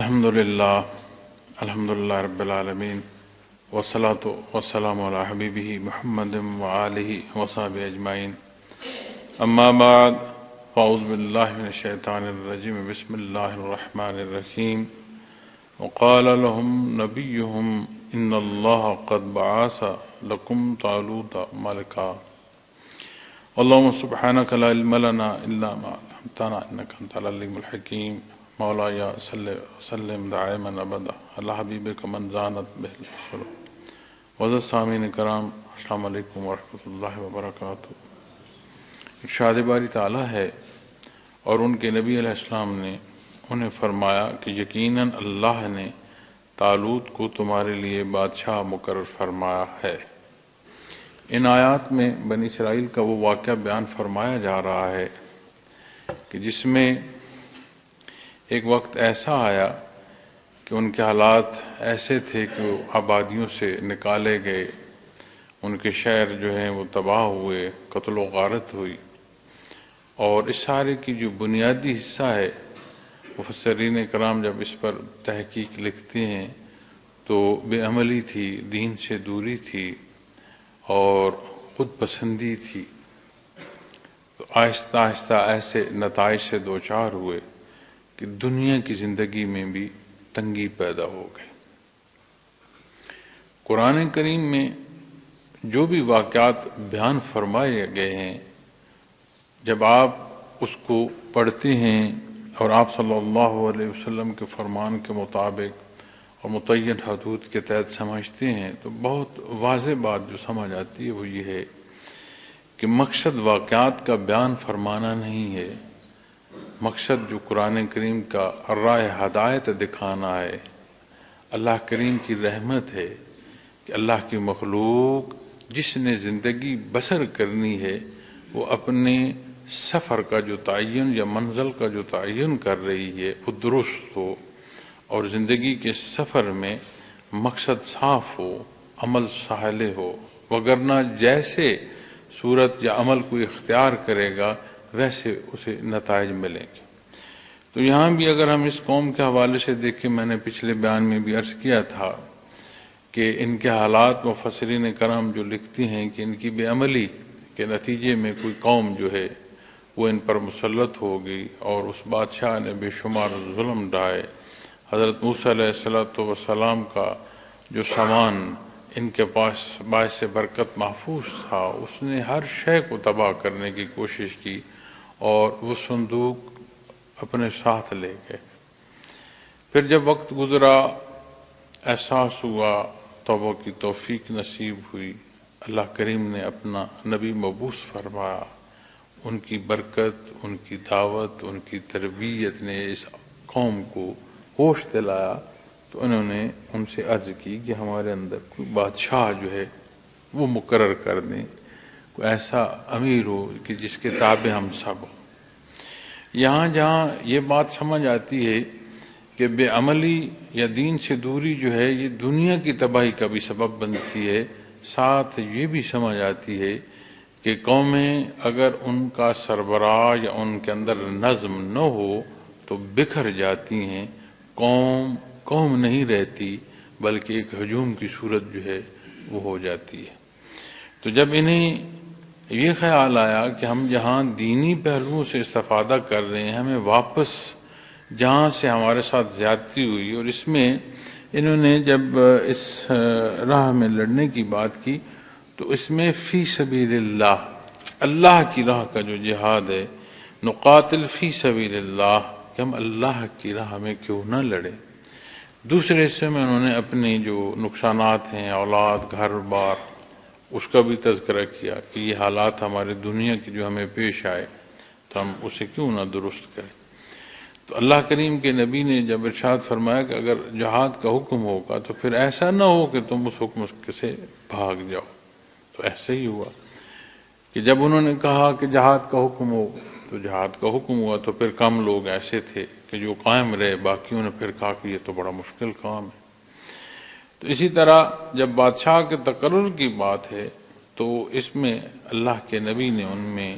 الحمدللہ رب العالمین والصلاة والسلام علی حبیبہ محمد وآلہ وصحبہ اجمعین اما بعد فاعوذ باللہ من الشیطان الرجیم بسم اللہ الرحمن الرحیم وقال لهم نبیہم ان اللہ قد بعث لکم طالوت ملکا اللہم سبحانک لا علم لنا الا ما علمتنا انک انت العلیم الحکیم مولایا صلی وسلم دائما ابدا اللہ حبیبک من زانت بہ البصر وعزیز سامعین کرام السلام علیکم ورحمۃ اللہ وبرکاتہ۔ ارشاد باری تعالیٰ ہے اور ان کے نبی علیہ السلام نے انہیں فرمایا کہ یقیناً اللہ نے طالوت کو تمہارے لیے بادشاہ مقرر فرمایا ہے۔ ان آیات میں بنی اسرائیل کا وہ واقعہ بیان فرمایا جا رہا ہے کہ جس میں ایک وقت ایسا آیا کہ ان کے حالات ایسے تھے کہ وہ آبادیوں سے نکالے گئے، ان کے شہر جو ہیں وہ تباہ ہوئے، قتل و غارت ہوئی، اور اس سارے کی جو بنیادی حصہ ہے مفسرین کرام جب اس پر تحقیق لکھتے ہیں تو بے عملی تھی، دین سے دوری تھی اور خود پسندی تھی۔ تو آہستہ آہستہ ایسے نتائج سے دوچار ہوئے کہ دنیا کی زندگی میں بھی تنگی پیدا ہو گئی۔ قرآن کریم میں جو بھی واقعات بیان فرمائے گئے ہیں جب آپ اس کو پڑھتے ہیں اور آپ صلی اللہ علیہ وسلم کے فرمان کے مطابق اور متعین حدود کے تحت سمجھتے ہیں تو بہت واضح بات جو سمجھ آتی ہے وہ یہ ہے کہ مقصد واقعات کا بیان فرمانا نہیں ہے، مقصد جو قرآن کریم کا راہ ہدایت دکھانا ہے، اللہ کریم کی رحمت ہے کہ اللہ کی مخلوق جس نے زندگی بسر کرنی ہے وہ اپنے سفر کا جو تعین یا منزل کا جو تعین کر رہی ہے وہ درست ہو اور زندگی کے سفر میں مقصد صاف ہو، عمل صالح ہو، وگرنہ جیسے صورت یا عمل کو اختیار کرے گا ویسے اسے نتائج ملیں گے۔ تو یہاں بھی اگر ہم اس قوم کے حوالے سے دیکھیں، میں نے پچھلے بیان میں بھی عرض کیا تھا کہ ان کے حالات مفسرین کرام جو لکھتے ہیں کہ ان کی بے عملی کے نتیجے میں کوئی قوم جو ہے وہ ان پر مسلط ہو گئی اور اس بادشاہ نے بے شمار ظلم ڈھائے۔ حضرت موسیٰ علیہ السلام کا جو سامان ان کے پاس باعث برکت محفوظ تھا اس نے ہر شے کو تباہ کرنے کی کوشش کی اور وہ صندوق اپنے ساتھ لے گئے۔ پھر جب وقت گزرا، احساس ہوا، توبہ کی توفیق نصیب ہوئی، اللہ کریم نے اپنا نبی مبعوث فرمایا، ان کی برکت، ان کی دعوت، ان کی تربیت نے اس قوم کو ہوش دلایا تو انہوں نے ان سے عرض کی کہ ہمارے اندر کوئی بادشاہ جو ہے وہ مقرر کر دیں، کوئی ایسا امیر ہو کہ جس کے تابع ہم سب ہوں۔ یہاں جہاں یہ بات سمجھ آتی ہے کہ بے عملی یا دین سے دوری جو ہے یہ دنیا کی تباہی کا بھی سبب بنتی ہے، ساتھ یہ بھی سمجھ آتی ہے کہ قومیں اگر ان کا سربراہ یا ان کے اندر نظم نہ ہو تو بکھر جاتی ہیں، قوم نہیں رہتی بلکہ ایک ہجوم کی صورت جو ہے وہ ہو جاتی ہے۔ تو جب انہیں یہ خیال آیا کہ ہم جہاں دینی پہلوؤں سے استفادہ کر رہے ہیں ہمیں واپس جہاں سے ہمارے ساتھ زیادتی ہوئی، اور اس میں انہوں نے جب اس راہ میں لڑنے کی بات کی تو اس میں فی سبیل اللہ، اللہ کی راہ کا جو جہاد ہے، نقاتل فی سبیل اللہ، کہ ہم اللہ کی راہ میں کیوں نہ لڑیں۔ دوسرے حصے میں انہوں نے اپنے جو نقصانات ہیں، اولاد، گھر بار، اس کا بھی تذکرہ کیا کہ یہ حالات ہمارے دنیا کی جو ہمیں پیش آئے تو ہم اسے کیوں نہ درست کریں۔ تو اللہ کریم کے نبی نے جب ارشاد فرمایا کہ اگر جہاد کا حکم ہوگا تو پھر ایسا نہ ہو کہ تم اس حکم سے بھاگ جاؤ۔ تو ایسا ہی ہوا کہ جب انہوں نے کہا کہ جہاد کا حکم ہو تو جہاد کا حکم ہوا، تو پھر کم لوگ ایسے تھے کہ جو قائم رہے، باقیوں نے پھر کہا کہ یہ تو بڑا مشکل کام ہے۔ تو اسی طرح جب بادشاہ کے تقرر کی بات ہے تو اس میں اللہ کے نبی نے ان میں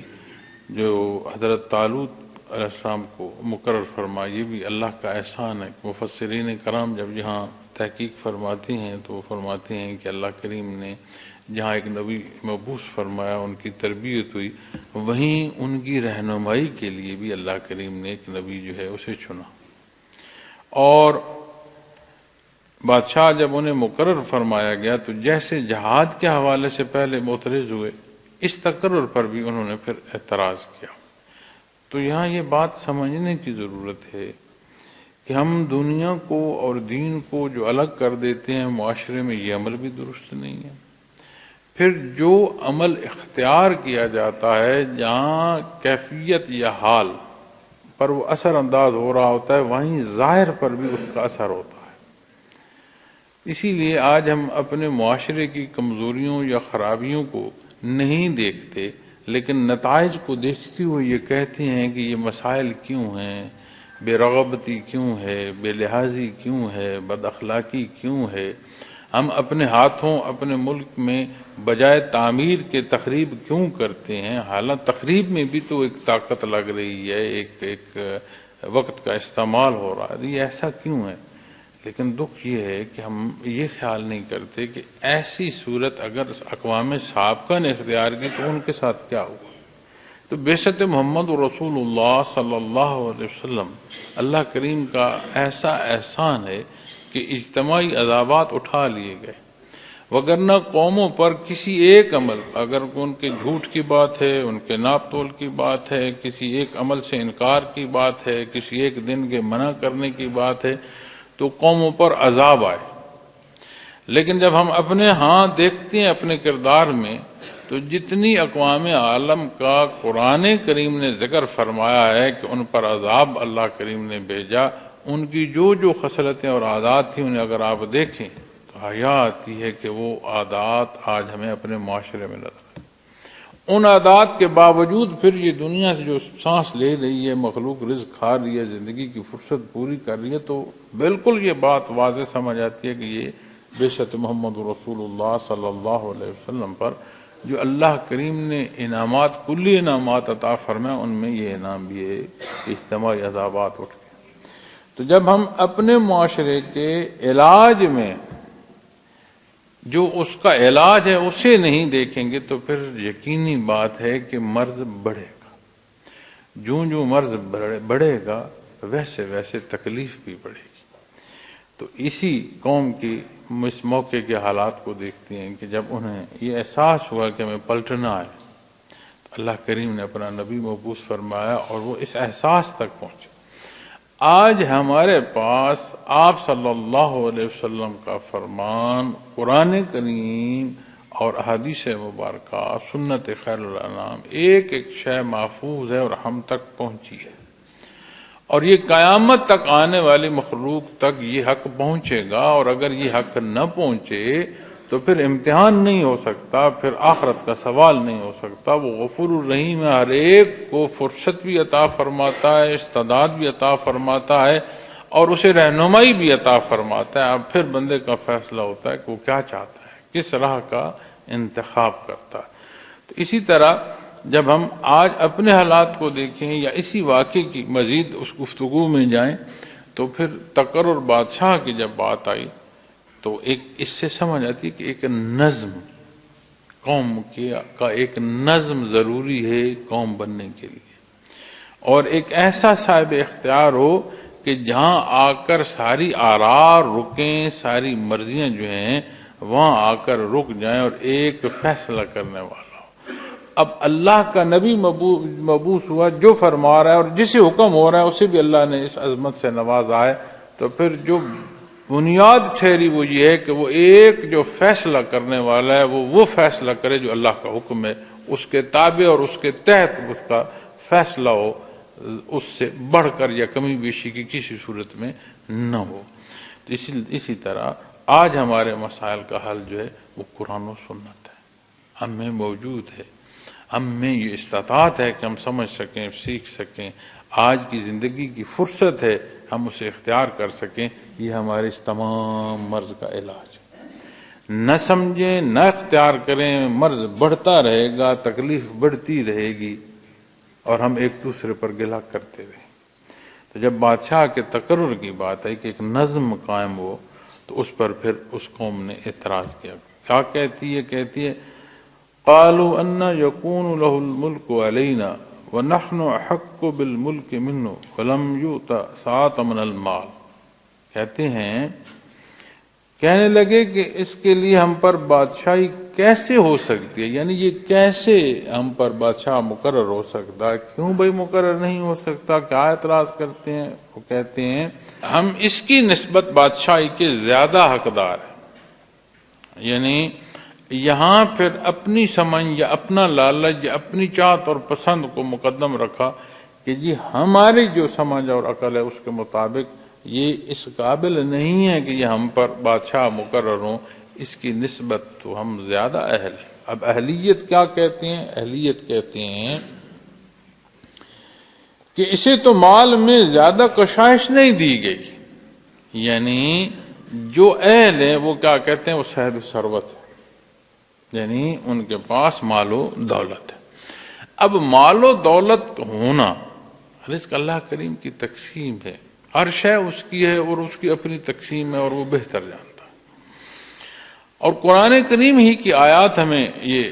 جو حضرت طالوت علیہ السلام کو مقرر فرمایا، یہ بھی اللہ کا احسان ہے۔ مفسرین کرام جب یہاں تحقیق فرماتے ہیں تو وہ فرماتے ہیں کہ اللہ کریم نے جہاں ایک نبی مبعوث فرمایا، ان کی تربیت ہوئی، وہیں ان کی رہنمائی کے لیے بھی اللہ کریم نے ایک نبی جو ہے اسے چنا۔ اور بادشاہ جب انہیں مقرر فرمایا گیا تو جیسے جہاد کے حوالے سے پہلے معترض ہوئے، اس تقرر پر بھی انہوں نے پھر اعتراض کیا۔ تو یہاں یہ بات سمجھنے کی ضرورت ہے کہ ہم دنیا کو اور دین کو جو الگ کر دیتے ہیں معاشرے میں، یہ عمل بھی درست نہیں ہے۔ پھر جو عمل اختیار کیا جاتا ہے جہاں کیفیت یا حال پر وہ اثر انداز ہو رہا ہوتا ہے، وہیں ظاہر پر بھی اس کا اثر ہوتا ہے۔ اسی لیے آج ہم اپنے معاشرے کی کمزوریوں یا خرابیوں کو نہیں دیکھتے، لیکن نتائج کو دیکھتے ہوئے یہ کہتے ہیں کہ یہ مسائل کیوں ہیں، بے رغبتی کیوں ہے، بے لحاظی کیوں ہے، بد اخلاقی کیوں ہے، ہم اپنے ہاتھوں اپنے ملک میں بجائے تعمیر کے تخریب کیوں کرتے ہیں، حالانکہ تخریب میں بھی تو ایک طاقت لگ رہی ہے، ایک وقت کا استعمال ہو رہا ہے، یہ ایسا کیوں ہے؟ لیکن دکھ یہ ہے کہ ہم یہ خیال نہیں کرتے کہ ایسی صورت اگر اقوام سابقہ نے اختیار کی تو ان کے ساتھ کیا ہوا۔ تو بعثت محمد رسول اللہ صلی اللہ علیہ وسلم اللہ کریم کا ایسا احسان ہے کہ اجتماعی عذابات اٹھا لیے گئے، وگرنہ قوموں پر کسی ایک عمل، اگر ان کے جھوٹ کی بات ہے، ان کے ناپ تول کی بات ہے، کسی ایک عمل سے انکار کی بات ہے، کسی ایک دن کے منع کرنے کی بات ہے، تو قوموں پر عذاب آئے۔ لیکن جب ہم اپنے ہاں دیکھتے ہیں اپنے کردار میں، تو جتنی اقوام عالم کا قرآن کریم نے ذکر فرمایا ہے کہ ان پر عذاب اللہ کریم نے بھیجا، ان کی جو جو خصلتیں اور عادات تھیں انہیں اگر آپ دیکھیں تو حیا آتی ہے کہ وہ عادات آج ہمیں اپنے معاشرے میں نظر آئیں۔ ان عادات کے باوجود پھر یہ دنیا سے جو سانس لے رہی ہے، مخلوق رزق کھا رہی ہے، زندگی کی فرصت پوری کر رہی ہے، تو بالکل یہ بات واضح سمجھ آتی ہے کہ یہ بعثت محمد رسول اللہ صلی اللہ علیہ وسلم پر جو اللہ کریم نے انعامات، کلی انعامات عطا فرمائے، ان میں یہ انعام بھی ہے کہ اجتماعی عذابات اٹھ گئے۔ تو جب ہم اپنے معاشرے کے علاج میں جو اس کا علاج ہے اسے نہیں دیکھیں گے تو پھر یقینی بات ہے کہ مرض بڑھے گا۔ جو مرض بڑھے گا ویسے ویسے تکلیف بھی بڑھے گی۔ تو اسی قوم کی اس موقع کے حالات کو دیکھتے ہیں کہ جب انہیں یہ احساس ہوا کہ ہمیں پلٹنا ہے، اللہ کریم نے اپنا نبی مبعوث فرمایا اور وہ اس احساس تک پہنچے۔ آج ہمارے پاس آپ صلی اللہ علیہ وسلم کا فرمان، قرآن کریم اور احادیث مبارکہ، سنت خیر الانام، ایک ایک شے محفوظ ہے اور ہم تک پہنچی ہے، اور یہ قیامت تک آنے والی مخلوق تک یہ حق پہنچے گا، اور اگر یہ حق نہ پہنچے تو پھر امتحان نہیں ہو سکتا، پھر آخرت کا سوال نہیں ہو سکتا۔ وہ غفور الرحیم ہے، ہر ایک کو فرصت بھی عطا فرماتا ہے، استعداد بھی عطا فرماتا ہے، اور اسے رہنمائی بھی عطا فرماتا ہے۔ اب پھر بندے کا فیصلہ ہوتا ہے کہ وہ کیا چاہتا ہے، کس راہ کا انتخاب کرتا ہے۔ تو اسی طرح جب ہم آج اپنے حالات کو دیکھیں یا اسی واقعے کی مزید اس گفتگو میں جائیں تو پھر تقرر بادشاہ کی جب بات آئی تو اس سے سمجھ آتی ہے کہ ایک نظم، قوم کا ایک نظم ضروری ہے قوم بننے کے لیے، اور ایک ایسا صاحب اختیار ہو کہ جہاں آ کر ساری آراء رکیں، ساری مرضیاں جو ہیں وہاں آ کر رک جائیں، اور ایک فیصلہ کرنے والا ہو۔ اب اللہ کا نبی مبعوث ہوا، جو فرما رہا ہے اور جسے حکم ہو رہا ہے اسے بھی اللہ نے اس عظمت سے نوازا ہے، تو پھر جو بنیاد ٹھہری وہ یہ ہے کہ وہ ایک جو فیصلہ کرنے والا ہے وہ فیصلہ کرے جو اللہ کا حکم ہے، اس کے تابع اور اس کے تحت اس کا فیصلہ ہو، اس سے بڑھ کر یا کمی بیشی کی کسی صورت میں نہ ہو۔ اسی طرح آج ہمارے مسائل کا حل جو ہے وہ قرآن و سنت ہے، ہم میں موجود ہے، ہم میں یہ استطاعت ہے کہ ہم سمجھ سکیں، سیکھ سکیں، آج کی زندگی کی فرصت ہے ہم اسے اختیار کر سکیں۔ یہ ہمارے اس تمام مرض کا علاج ہے۔ نہ سمجھیں، نہ اختیار کریں، مرض بڑھتا رہے گا، تکلیف بڑھتی رہے گی، اور ہم ایک دوسرے پر گلہ کرتے رہے۔ تو جب بادشاہ کے تقرر کی بات ہے کہ ایک نظم قائم ہو، تو اس پر پھر اس قوم نے اعتراض کیا۔ کیا کہتی ہے قالوا ان یکون له الملک علینا ونحن احق بالملک منه ولم یؤت ساعۃ من المال۔ کہنے لگے کہ اس کے لیے ہم پر بادشاہی کیسے ہو سکتی ہے، یعنی یہ کیسے ہم پر بادشاہ مقرر ہو سکتا ہے، کیوں بھائی مقرر نہیں ہو سکتا، کیا اعتراض کرتے ہیں؟ وہ کہتے ہیں ہم اس کی نسبت بادشاہی کے زیادہ حقدار ہیں۔ یعنی یہاں پھر اپنی سمجھ یا اپنا لالچ یا اپنی چاہت اور پسند کو مقدم رکھا کہ جی ہماری جو سمجھ اور عقل ہے اس کے مطابق یہ اس قابل نہیں ہے کہ یہ ہم پر بادشاہ مقرر ہوں، اس کی نسبت تو ہم زیادہ اہل ہیں۔ اب اہلیت کیا کہتے ہیں؟ اہلیت کہتے ہیں کہ اسے تو مال میں زیادہ کشائش نہیں دی گئی، یعنی جو اہل ہیں وہ کیا کہتے ہیں، وہ صاحب ثروت ہے، یعنی ان کے پاس مال و دولت ہے۔ اب مال و دولت ہونا رزق اللہ کریم کی تقسیم ہے، ہر شے اس کی ہے اور اس کی اپنی تقسیم ہے اور وہ بہتر جانتا ہے۔ اور قرآن کریم ہی کی آیات ہمیں یہ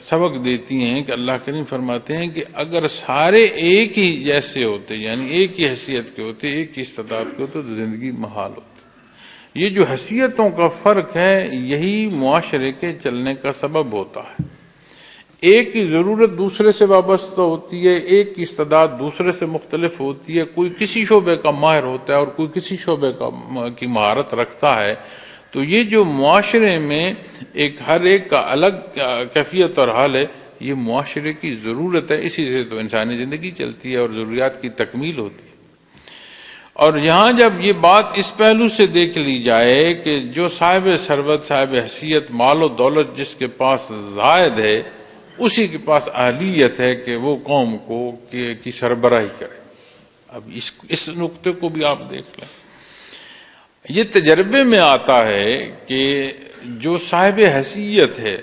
سبق دیتی ہیں کہ اللہ کریم فرماتے ہیں کہ اگر سارے ایک ہی جیسے ہوتے، یعنی ایک ہی حیثیت کے ہوتے، ایک ہی استطاعت کے ہوتے، تو زندگی محال ہوتی۔ یہ جو حیثیتوں کا فرق ہے یہی معاشرے کے چلنے کا سبب ہوتا ہے۔ ایک کی ضرورت دوسرے سے وابستہ ہوتی ہے، ایک کی استعداد دوسرے سے مختلف ہوتی ہے، کوئی کسی شعبے کا ماہر ہوتا ہے اور کوئی کسی شعبے کی مہارت رکھتا ہے، تو یہ جو معاشرے میں ہر ایک کا الگ کیفیت اور حال ہے، یہ معاشرے کی ضرورت ہے، اسی سے تو انسانی زندگی چلتی ہے اور ضروریات کی تکمیل ہوتی ہے۔ اور یہاں جب یہ بات اس پہلو سے دیکھ لی جائے کہ جو صاحب ثروت، صاحب حیثیت، مال و دولت جس کے پاس زائد ہے، اسی کے پاس اہلیت ہے کہ وہ قوم کی سربراہی کرے۔ اب اس نقطے کو بھی آپ دیکھ لیں، یہ تجربے میں آتا ہے کہ جو صاحب حیثیت ہے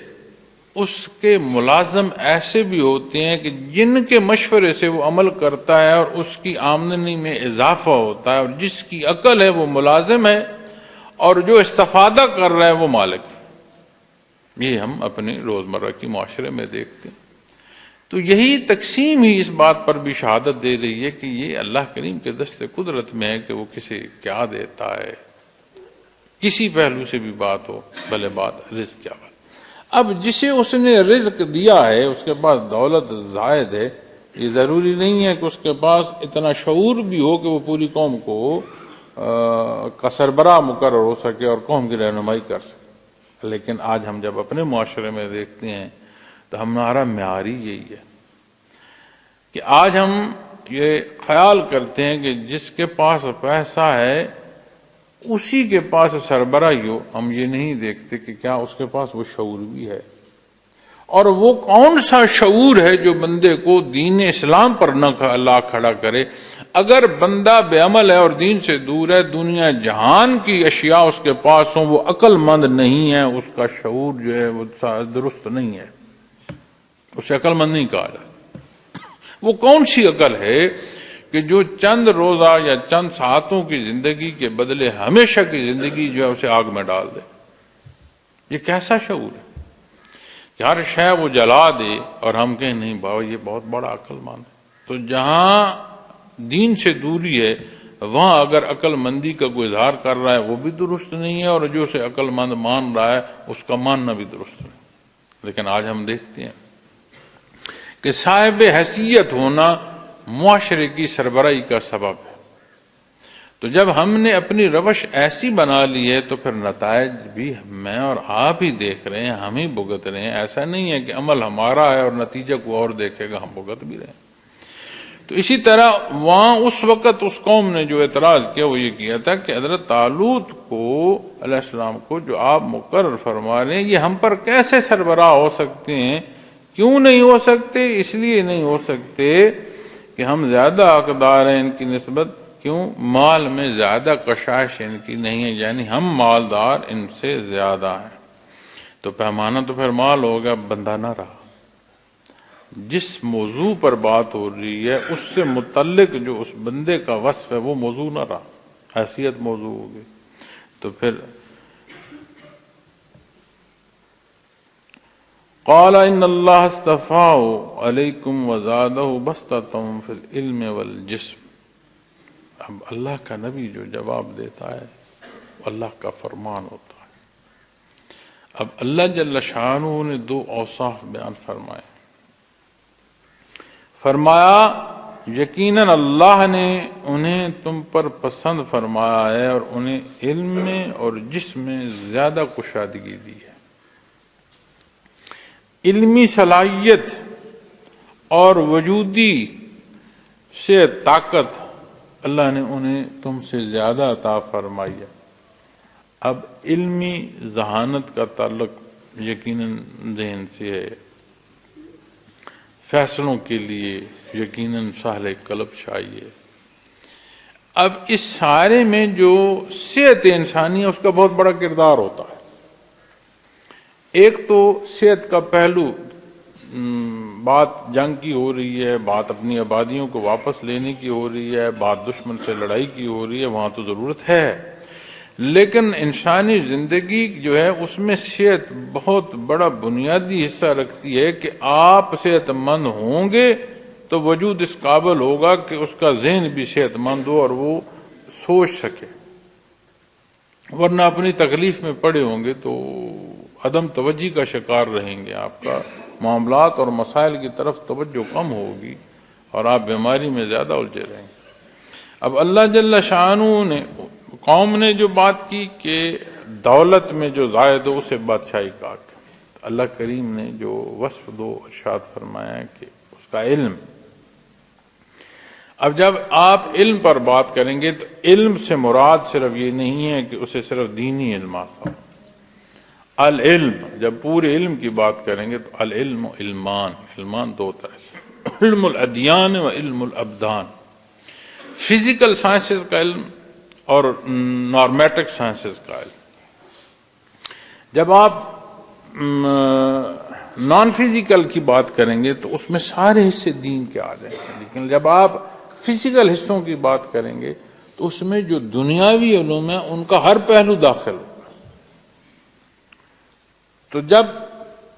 اس کے ملازم ایسے بھی ہوتے ہیں کہ جن کے مشورے سے وہ عمل کرتا ہے اور اس کی آمدنی میں اضافہ ہوتا ہے، اور جس کی عقل ہے وہ ملازم ہے اور جو استفادہ کر رہا ہے وہ مالک ہے۔ یہ ہم اپنے روزمرہ کی معاشرے میں دیکھتے ہیں۔ تو یہی تقسیم ہی اس بات پر بھی شہادت دے رہی ہے کہ یہ اللہ کریم کے دست قدرت میں ہے کہ وہ کسے کیا دیتا ہے، کسی پہلو سے بھی بات ہو، بھلے بات رزق کیا بات۔ اب جسے اس نے رزق دیا ہے اس کے پاس دولت زائد ہے، یہ ضروری نہیں ہے کہ اس کے پاس اتنا شعور بھی ہو کہ وہ پوری قوم کا سربراہ مقرر ہو سکے اور قوم کی رہنمائی کر سکے۔ لیکن آج ہم جب اپنے معاشرے میں دیکھتے ہیں تو ہمارا معیار ہی یہی ہے کہ آج ہم یہ خیال کرتے ہیں کہ جس کے پاس پیسہ ہے اسی کے پاس سربراہی ہو، ہم یہ نہیں دیکھتے کہ کیا اس کے پاس وہ شعور بھی ہے، اور وہ کون سا شعور ہے جو بندے کو دین اسلام پر نہ لا کھڑا کرے۔ اگر بندہ بے عمل ہے اور دین سے دور ہے، دنیا جہان کی اشیاء اس کے پاس ہوں، وہ عقل مند نہیں ہے، اس کا شعور جو ہے وہ درست نہیں ہے، اسے عقل مند نہیں کہا جاتا۔ وہ کون سی عقل ہے کہ جو چند روزہ یا چند ساعتوں کی زندگی کے بدلے ہمیشہ کی زندگی جو ہے اسے آگ میں ڈال دے؟ یہ کیسا شعور ہے کہ ہر شے وہ جلا دے اور ہم کہیں نہیں بابا یہ بہت بڑا عقل مند ہے۔ تو جہاں دین سے دوری ہے وہاں اگر عقل مندی کا کوئی اظہار کر رہا ہے وہ بھی درست نہیں ہے، اور جو اسے عقل مند مان رہا ہے اس کا ماننا بھی درست نہیں۔ لیکن آج ہم دیکھتے ہیں کہ صاحب حیثیت ہونا معاشرے کی سربراہی کا سبب ہے۔ تو جب ہم نے اپنی روش ایسی بنا لی ہے تو پھر نتائج بھی میں اور آپ ہی دیکھ رہے ہیں، ہم ہی بھگت رہے ہیں۔ ایسا نہیں ہے کہ عمل ہمارا ہے اور نتیجہ کو اور دیکھے گا، ہم بھگت بھی رہے ہیں۔ تو اسی طرح وہاں اس وقت اس قوم نے جو اعتراض کیا وہ یہ کیا تھا کہ حضرت طالوت کو علیہ السلام کو جو آپ مقرر فرما رہے ہیں یہ ہم پر کیسے سربراہ ہو سکتے ہیں؟ کیوں نہیں ہو سکتے؟ اس لیے نہیں ہو سکتے کہ ہم زیادہ حقدار ہیں ان کی نسبت۔ کیوں؟ مال میں زیادہ کشائش ان کی نہیں ہے، یعنی ہم مالدار ان سے زیادہ ہیں۔ تو پیمانہ تو پھر مال ہوگا، بندہ نہ رہا۔ جس موضوع پر بات ہو رہی ہے اس سے متعلق جو اس بندے کا وصف ہے وہ موضوع نہ رہا، حیثیت موضوع ہوگی، تو پھر قال ان اللہ اصطفاہ علیکم وزادہ بسطۃ فی العلم والجسم۔ اب اللہ کا نبی جو جواب دیتا ہے اللہ کا فرمان ہوتا ہے۔ اب اللہ جل شانہ نے دو اوصاف بیان فرمائے، فرمایا یقیناً اللہ نے انہیں تم پر پسند فرمایا ہے اور انہیں علم میں اور جسم میں زیادہ کشادگی دی ہے۔ علمی صلاحیت اور وجودی سے طاقت اللہ نے انہیں تم سے زیادہ عطا فرمائی ہے۔ اب علمی ذہانت کا تعلق یقیناً ذہن سے ہے، فیصلوں کے لیے یقیناً سہل قلب چاہیے۔ اب اس سارے میں جو صحت انسانی ہے اس کا بہت بڑا کردار ہوتا ہے۔ ایک تو صحت کا پہلو، بات جنگ کی ہو رہی ہے، بات اپنی آبادیوں کو واپس لینے کی ہو رہی ہے، بات دشمن سے لڑائی کی ہو رہی ہے، وہاں تو ضرورت ہے، لیکن انسانی زندگی جو ہے اس میں صحت بہت بڑا بنیادی حصہ رکھتی ہے کہ آپ صحت مند ہوں گے تو وجود اس قابل ہوگا کہ اس کا ذہن بھی صحت مند ہو اور وہ سوچ سکے، ورنہ اپنی تکلیف میں پڑے ہوں گے تو عدم توجہی کا شکار رہیں گے، آپ کا معاملات اور مسائل کی طرف توجہ کم ہوگی اور آپ بیماری میں زیادہ الجھے رہیں گے۔ اب اللہ جل شانہ نے قوم نے جو بات کی کہ دولت میں جو زائد ہو اسے بادشاہی کہا، اللہ کریم نے جو وصف دو ارشاد فرمایا کہ اس کا علم۔ اب جب آپ علم پر بات کریں گے تو علم سے مراد صرف یہ نہیں ہے کہ اسے صرف دینی علم آتا، العلم جب پورے علم کی بات کریں گے تو العلم علمان دو طرح، علم الادیان و علم الابدان، فزیکل سائنسز کا علم اور نارمیٹک سائنسز کا علم۔ جب آپ نان فزیکل کی بات کریں گے تو اس میں سارے حصے دین کے آ جائیں گے، لیکن جب آپ فزیکل حصوں کی بات کریں گے تو اس میں جو دنیاوی علوم ہیں ان کا ہر پہلو داخل ہوگا۔ تو جب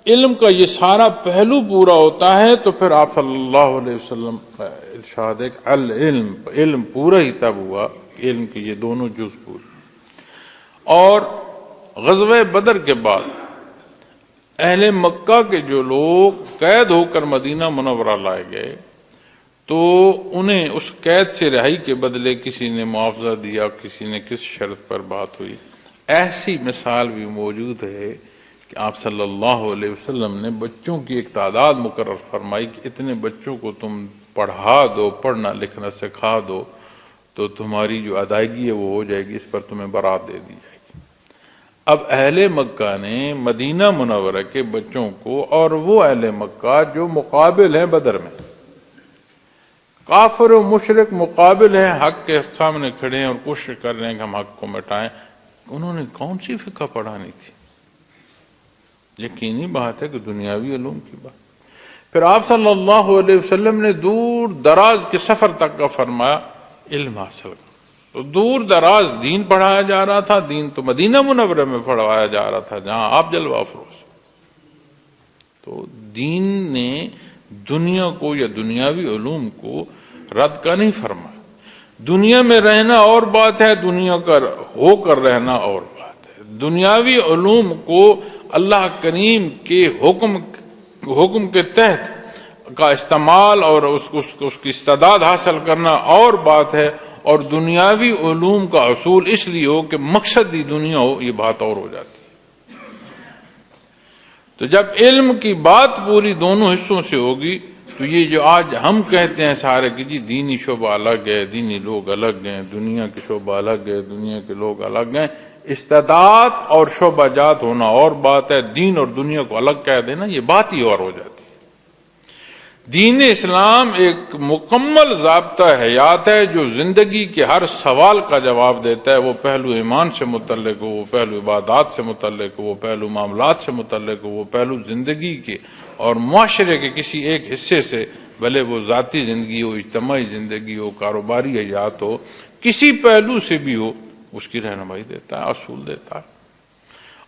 علم کا یہ سارا پہلو پورا ہوتا ہے تو پھر آپ صلی اللہ علیہ وسلم کا ارشاد ہے کہ العلم، علم پورا ہی تب ہوا کہ علم کے یہ دونوں جز پورے۔ اور غزوہ بدر کے بعد اہل مکہ کے جو لوگ قید ہو کر مدینہ منورہ لائے گئے تو انہیں اس قید سے رہائی کے بدلے کسی نے معاوضہ دیا، کسی نے کس شرط پر بات ہوئی۔ ایسی مثال بھی موجود ہے کہ آپ صلی اللہ علیہ وسلم نے بچوں کی ایک تعداد مقرر فرمائی کہ اتنے بچوں کو تم پڑھا دو، پڑھنا لکھنا سکھا دو تو تمہاری جو ادائیگی ہے وہ ہو جائے گی، اس پر تمہیں برات دے دی جائے گی۔ اب اہل مکہ نے مدینہ منورہ کے بچوں کو، اور وہ اہل مکہ جو مقابل ہیں بدر میں، کافر و مشرک مقابل ہیں، حق کے سامنے کھڑے ہیں اور کوشش کر رہے ہیں کہ ہم حق کو مٹائیں، انہوں نے کون سی فقہ پڑھانی تھی؟ یقینی بات ہے کہ دنیاوی علوم کی بات۔ پھر آپ صلی اللہ علیہ وسلم نے دور دراز کے سفر تک کا فرمایا علم حاصل کرو، تو دور دراز دین پڑھایا جا رہا تھا، دین تو مدینہ منورہ میں پڑھایا جا رہا تھا جہاں آپ جلوہ افروز۔ تو دین نے دنیا کو یا دنیاوی علوم کو رد کا نہیں فرمایا۔ دنیا میں رہنا اور بات ہے، دنیا کا ہو کر رہنا اور بات ہے۔ دنیاوی علوم کو اللہ کریم کے حکم کے تحت کا استعمال اور اس کی استعداد حاصل کرنا اور بات ہے، اور دنیاوی علوم کا اصول اس لیے ہو کہ مقصد ہی دنیا ہو، یہ بات اور ہو جاتی ہے۔ تو جب علم کی بات پوری دونوں حصوں سے ہوگی تو یہ جو آج ہم کہتے ہیں سارے کہ جی دینی شعبہ الگ ہے، دینی لوگ الگ ہیں، دنیا کے شعبہ الگ ہے، دنیا کے لوگ الگ ہیں، استعداد اور شعبہ جات ہونا اور بات ہے، دین اور دنیا کو الگ کہہ دینا یہ بات ہی اور ہو جاتی ہے۔ دین اسلام ایک مکمل ضابطہ حیات ہے جو زندگی کے ہر سوال کا جواب دیتا ہے، وہ پہلو ایمان سے متعلق ہو، وہ پہلو عبادات سے متعلق ہو، وہ پہلو معاملات سے متعلق ہو، وہ پہلو زندگی کے اور معاشرے کے کسی ایک حصے سے، بھلے وہ ذاتی زندگی ہو، اجتماعی زندگی ہو، کاروباری حیات ہو، کسی پہلو سے بھی ہو، اس کی رہنمائی دیتا ہے، اصول دیتا ہے۔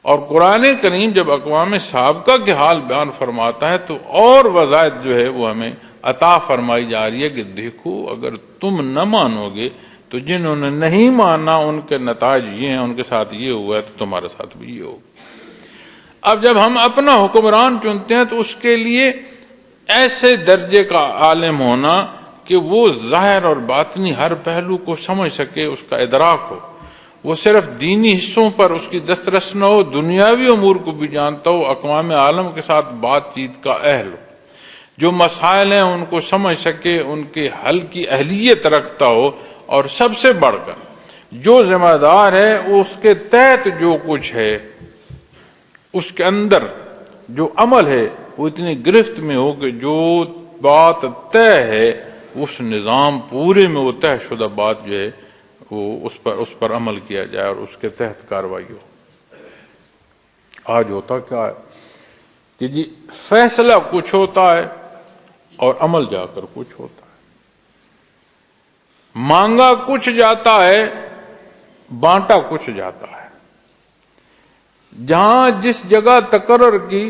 اور قرآن کریم جب اقوام سابقہ کے حال بیان فرماتا ہے تو اور وضاحت جو ہے وہ ہمیں عطا فرمائی جا رہی ہے کہ دیکھو اگر تم نہ مانو گے تو جنہوں نے نہیں مانا ان کے نتائج یہ ہیں، ان کے ساتھ یہ ہوا ہے تو تمہارے ساتھ بھی یہ ہوگا۔ اب جب ہم اپنا حکمران چنتے ہیں تو اس کے لیے ایسے درجے کا عالم ہونا کہ وہ ظاہر اور باطنی ہر پہلو کو سمجھ سکے، اس کا ادراک ہو، وہ صرف دینی حصوں پر اس کی دسترس نہ ہو، دنیاوی امور کو بھی جانتا ہو، اقوام عالم کے ساتھ بات چیت کا اہل ہو، جو مسائل ہیں ان کو سمجھ سکے، ان کے حل کی اہلیت رکھتا ہو، اور سب سے بڑھ کر جو ذمہ دار ہے اس کے تحت جو کچھ ہے اس کے اندر جو عمل ہے وہ اتنی گرفت میں ہو کہ جو بات طے ہے اس نظام پورے میں وہ طے شدہ بات جو ہے وہ اس پر عمل کیا جائے اور اس کے تحت کارروائی ہو۔ آج ہوتا کیا ہے کہ جی فیصلہ کچھ ہوتا ہے اور عمل جا کر کچھ ہوتا ہے، مانگا کچھ جاتا ہے، بانٹا کچھ جاتا ہے۔ جہاں جس جگہ تقرر کی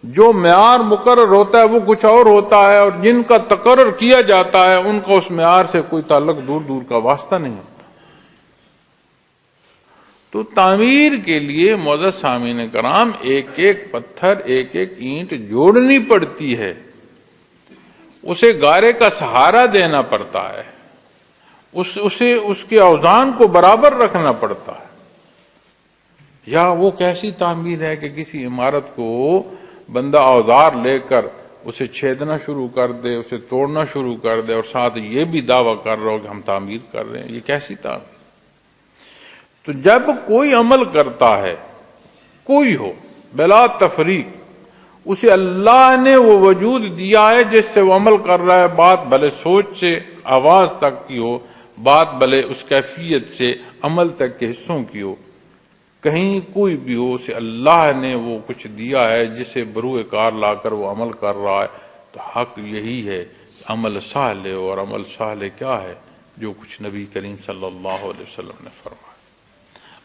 جو معیار مقرر ہوتا ہے وہ کچھ اور ہوتا ہے، اور جن کا تقرر کیا جاتا ہے ان کا اس معیار سے کوئی تعلق دور دور کا واسطہ نہیں ہوتا۔ تو تعمیر کے لیے معزز سامعین کرام ایک ایک پتھر، ایک ایک اینٹ جوڑنی پڑتی ہے، اسے گارے کا سہارا دینا پڑتا ہے، اسے اس کے اوزان کو برابر رکھنا پڑتا ہے۔ یا وہ کیسی تعمیر ہے کہ کسی عمارت کو بندہ اوزار لے کر اسے چھیدنا شروع کر دے، اسے توڑنا شروع کر دے، اور ساتھ یہ بھی دعویٰ کر رہا ہو کہ ہم تعمیر کر رہے ہیں، یہ کیسی تعمیر؟ تو جب کوئی عمل کرتا ہے، کوئی ہو بلا تفریق، اسے اللہ نے وہ وجود دیا ہے جس سے وہ عمل کر رہا ہے، بات بھلے سوچ سے آواز تک کی ہو، بات بھلے اس کیفیت سے عمل تک کے حصوں کی ہو، کہیں کوئی بھی ہو، اسے اللہ نے وہ کچھ دیا ہے جسے بروئے کار لا کر وہ عمل کر رہا ہے۔ تو حق یہی ہے عمل صالح، اور عمل صالح کیا ہے؟ جو کچھ نبی کریم صلی اللہ علیہ وسلم نے فرمایا۔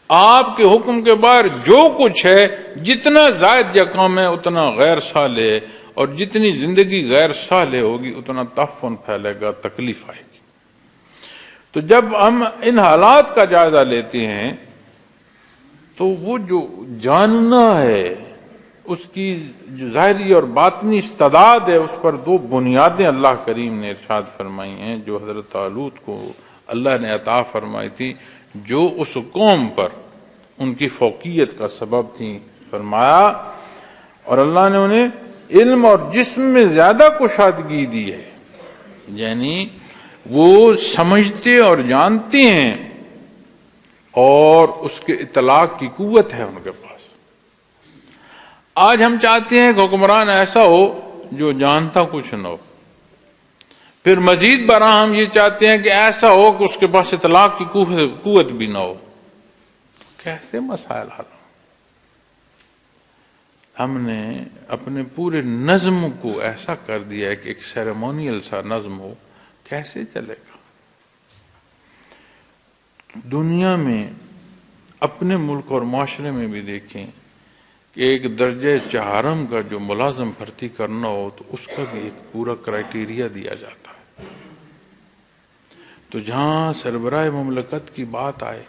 آپ کے حکم کے باہر جو کچھ ہے، جتنا زائد یا کم ہے اتنا غیر صالح ہے، اور جتنی زندگی غیر صالح ہوگی اتنا تعفن پھیلے گا، تکلیف آئے گی۔ تو جب ہم ان حالات کا جائزہ لیتے ہیں تو وہ جو جاننا ہے، اس کی جو ظاہری اور باطنی استعداد ہے، اس پر دو بنیادیں اللہ کریم نے ارشاد فرمائی ہیں جو حضرت طالوت کو اللہ نے عطا فرمائی تھی، جو اس قوم پر ان کی فوقیت کا سبب تھی۔ فرمایا اور اللہ نے انہیں علم اور جسم میں زیادہ کشادگی دی ہے، یعنی وہ سمجھتے اور جانتے ہیں، اور اس کے اطلاق کی قوت ہے ان کے پاس۔ آج ہم چاہتے ہیں کہ حکمران ایسا ہو جو جانتا کچھ نہ ہو، پھر مزید برآں ہم یہ چاہتے ہیں کہ ایسا ہو کہ اس کے پاس اطلاق کی قوت بھی نہ ہو۔ کیسے مسائل حل ہوں؟ ہم نے اپنے پورے نظم کو ایسا کر دیا ہے کہ ایک سیریمونیل سا نظم ہو، کیسے چلے گا؟ دنیا میں اپنے ملک اور معاشرے میں بھی دیکھیں کہ ایک درجہ چہارم کا جو ملازم بھرتی کرنا ہو تو اس کا بھی ایک پورا کرائیٹیریا دیا جاتا ہے۔ تو جہاں سربراہ مملکت کی بات آئے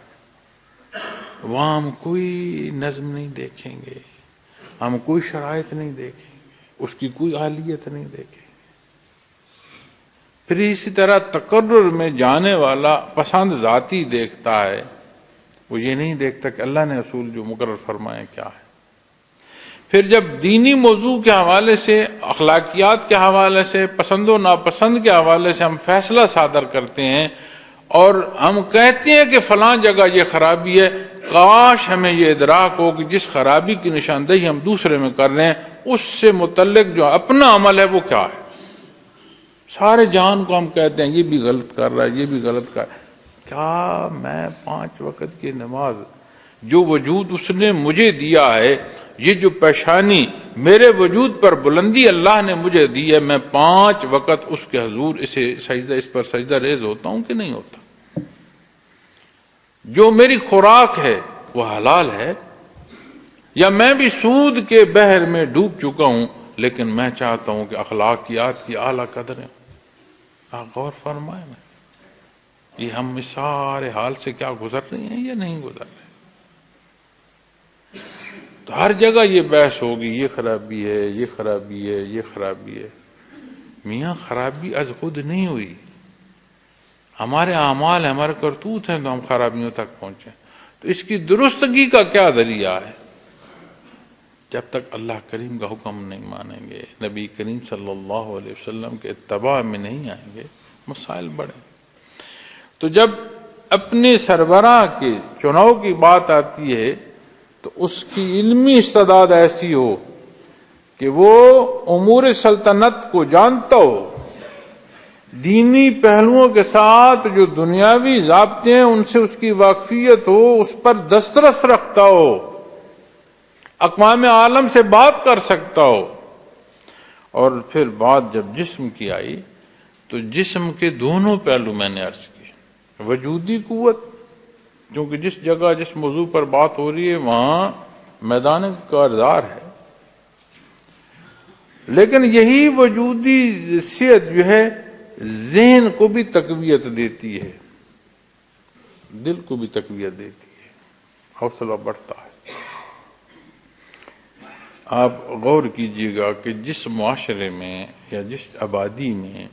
وہاں ہم کوئی نظم نہیں دیکھیں گے، ہم کوئی شرائط نہیں دیکھیں گے، اس کی کوئی اہلیت نہیں دیکھیں گے۔ پھر اسی طرح تقرر میں جانے والا پسند ذاتی دیکھتا ہے، وہ یہ نہیں دیکھتا کہ اللہ نے اصول جو مقرر فرمائے کیا ہے۔ پھر جب دینی موضوع کے حوالے سے، اخلاقیات کے حوالے سے، پسند و ناپسند کے حوالے سے ہم فیصلہ صادر کرتے ہیں اور ہم کہتے ہیں کہ فلاں جگہ یہ خرابی ہے، کاش ہمیں یہ ادراک ہو کہ جس خرابی کی نشاندہی ہم دوسرے میں کر رہے ہیں اس سے متعلق جو اپنا عمل ہے وہ کیا ہے۔ سارے جہان کو ہم کہتے ہیں یہ بھی غلط کر رہا ہے، یہ بھی غلط کر رہا ہے۔ کیا میں 5 وقت کی نماز، جو وجود اس نے مجھے دیا ہے، یہ جو پیشانی میرے وجود پر بلندی اللہ نے مجھے دی ہے، میں 5 وقت اس کے حضور اس پر سجدہ ریز ہوتا ہوں کہ نہیں ہوتا؟ جو میری خوراک ہے وہ حلال ہے، یا میں بھی سود کے بحر میں ڈوب چکا ہوں، لیکن میں چاہتا ہوں کہ اخلاقیات کی اعلیٰ قدریں۔ آپ غور فرمائیں نا، یہ ہم اس سارے حال سے کیا گزر رہے ہیں یا نہیں گزر رہے؟ تو ہر جگہ یہ بحث ہوگی، یہ خرابی ہے، یہ خرابی ہے، یہ خرابی ہے۔ میاں خرابی از خود نہیں ہوئی، ہمارے اعمال، ہمارے کرتوت ہیں تو ہم خرابیوں تک پہنچے۔ تو اس کی درستگی کا کیا ذریعہ ہے؟ جب تک اللہ کریم کا حکم نہیں مانیں گے، نبی کریم صلی اللہ علیہ وسلم کے اتباع میں نہیں آئیں گے، مسائل بڑھیں۔ تو جب اپنے سربراہ کے چناؤ کی بات آتی ہے تو اس کی علمی استعداد ایسی ہو کہ وہ امور سلطنت کو جانتا ہو، دینی پہلوؤں کے ساتھ جو دنیاوی ضابطے ہیں ان سے اس کی واقفیت ہو، اس پر دسترس رکھتا ہو، اقوام عالم سے بات کر سکتا ہو۔ اور پھر بات جب جسم کی آئی تو جسم کے دونوں پہلو میں نے عرض کیے۔ وجودی قوت، کیونکہ جس جگہ جس موضوع پر بات ہو رہی ہے وہاں میدان کارزار ہے، لیکن یہی وجودی صحت جو ہے ذہن کو بھی تقویت دیتی ہے، دل کو بھی تقویت دیتی ہے، حوصلہ بڑھتا ہے۔ آپ غور کیجئے گا کہ جس معاشرے میں یا جس آبادی میں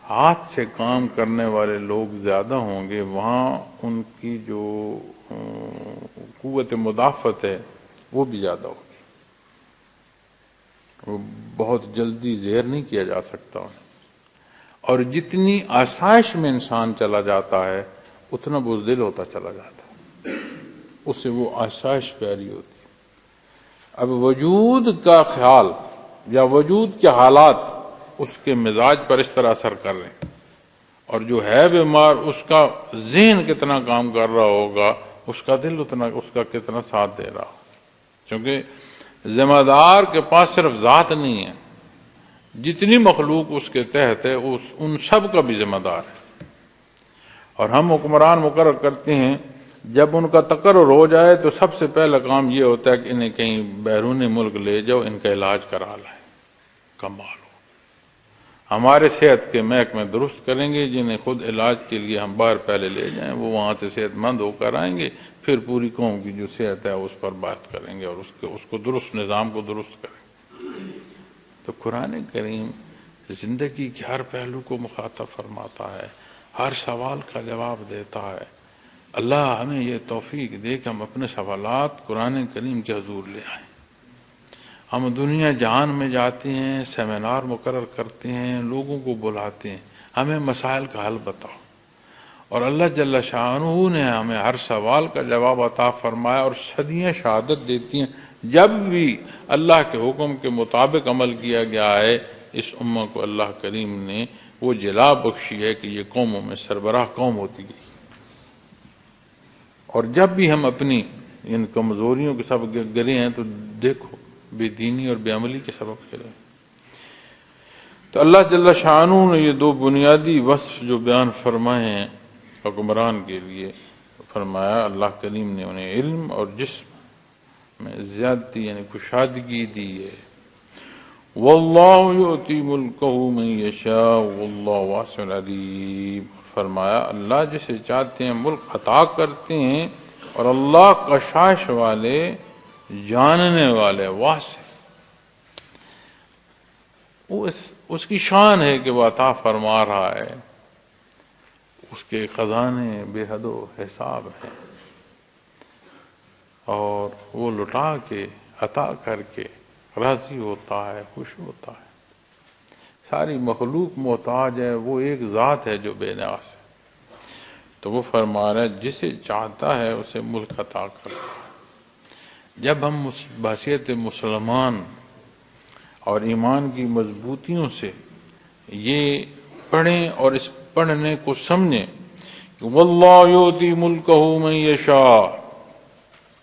ہاتھ سے کام کرنے والے لوگ زیادہ ہوں گے، وہاں ان کی جو قوت مدافعت ہے وہ بھی زیادہ ہوگی، وہ بہت جلدی زہر نہیں کیا جا سکتا۔ اور جتنی آسائش میں انسان چلا جاتا ہے اتنا بزدل ہوتا چلا جاتا ہے، اس سے وہ آسائش پیاری ہوتی۔ اب وجود کا خیال یا وجود کے حالات اس کے مزاج پر اس طرح اثر کر رہے ہیں، اور جو ہے بیمار اس کا ذہن کتنا کام کر رہا ہوگا، اس کا دل اتنا، اس کا کتنا ساتھ دے رہا، کیونکہ ذمہ دار کے پاس صرف ذات نہیں ہے، جتنی مخلوق اس کے تحت ہے ان سب کا بھی ذمہ دار ہے۔ اور ہم حکمران مقرر کرتے ہیں، جب ان کا تقرر ہو جائے تو سب سے پہلا کام یہ ہوتا ہے کہ انہیں کہیں بیرون ملک لے جاؤ، ان کا علاج کرا لائیں۔ کمال ہو، ہمارے صحت کے محکمے درست کریں گے، جنہیں خود علاج کے لیے ہم باہر پہلے لے جائیں، وہ وہاں سے صحت مند ہو کر آئیں گے، پھر پوری قوم کی جو صحت ہے اس پر بات کریں گے اور اس کو درست نظام کو درست کریں گے۔ تو قرآن کریم زندگی کے ہر پہلو کو مخاطب فرماتا ہے، ہر سوال کا جواب دیتا ہے۔ اللہ ہمیں یہ توفیق دے کہ ہم اپنے سوالات قرآن کریم کے حضور لے آئیں۔ ہم دنیا جہان میں جاتے ہیں، سیمینار مقرر کرتے ہیں، لوگوں کو بلاتے ہیں، ہمیں مسائل کا حل بتاؤ، اور اللہ جل شانہ نے ہمیں ہر سوال کا جواب عطا فرمایا، اور صدیاں شہادت دیتی ہیں جب بھی اللہ کے حکم کے مطابق عمل کیا گیا ہے، اس امہ کو اللہ کریم نے وہ جلا بخشی ہے کہ یہ قوموں میں سربراہ قوم ہوتی گئی۔ اور جب بھی ہم اپنی ان کمزوریوں کے سبب گرے ہیں تو دیکھو بے دینی اور بے عملی کے سبب گرے۔ تو اللہ جل شانہ نے یہ 2 بنیادی وصف جو بیان فرمائے ہیں حکمران کے لیے، فرمایا اللہ کریم نے انہیں علم اور جسم میں زیادتی یعنی کشادگی دی ہے۔ واللہ یؤتی ملکہ من یشاء واللہ واسع علیم، فرمایا اللہ جسے چاہتے ہیں ملک عطا کرتے ہیں، اور اللہ کشائش والے، جاننے والے، واسع، اس کی شان ہے کہ وہ عطا فرما رہا ہے، اس کے خزانے بے حد و حساب ہیں، اور وہ لٹا کے عطا کر کے راضی ہوتا ہے، خوش ہوتا ہے۔ ساری مخلوق محتاج ہے، وہ ایک ذات ہے جو بے نیاز ہے۔ تو وہ فرما رہا ہے جسے چاہتا ہے اسے ملک عطا کرتا ہے۔ جب ہم بحیثیت مسلمان اور ایمان کی مضبوطیوں سے یہ پڑھیں اور اس پڑھنے کو سمجھیں کہ واللہ یؤتی ملکہ من یشاء،